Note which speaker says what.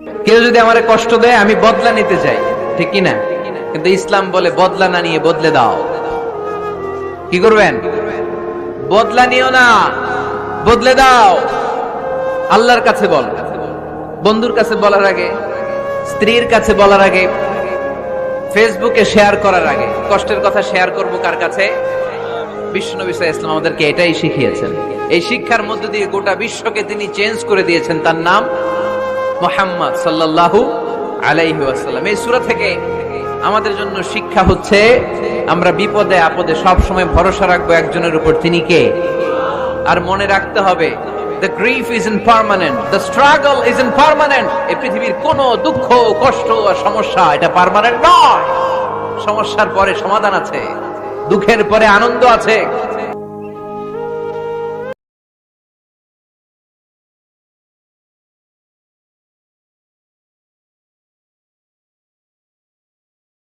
Speaker 1: কেউ যদি আমারে কষ্ট দেয় আমি বদলা নিতে চাই, ঠিক কি না? কিন্তু ইসলাম বলে বদলা না নিয়ে বদলে দাও। কি করবেন? বদলা নিও না, বদলে দাও। আল্লাহর কাছে বল, বন্ধুর কাছে বলার আগে, স্ত্রীর কাছে বলার আগে, ফেসবুকে শেয়ার করার আগে কষ্টের কথা শেয়ার করব কার কাছে? বিশ্বনবী সাল্লাল্লাহু আলাইহি ওয়াসাল্লাম আমাদেরকে এটাই শিখিয়েছেন। এই শিক্ষার মধ্য দিয়ে গোটা বিশ্বকে তিনি চেঞ্জ করে দিয়েছেন। তার নাম মুহাম্মদ সাল্লাল্লাহু আলাইহি ওয়াসাল্লাম। এই সূরা থেকে আমাদের জন্য শিক্ষা হচ্ছে আমরা বিপদে আপদে সব সময় ভরসা রাখবো একজনের উপর, তিনি কে? আর মনে রাখতে হবে the grief isn't permanent, the struggle isn't permanent. এই পৃথিবীর কোন দুঃখ কষ্ট আর সমস্যা এটা পার্মানেন্ট নয়। সমস্যার পরে সমাধান আছে, দুঃখের পরে আনন্দ আছে।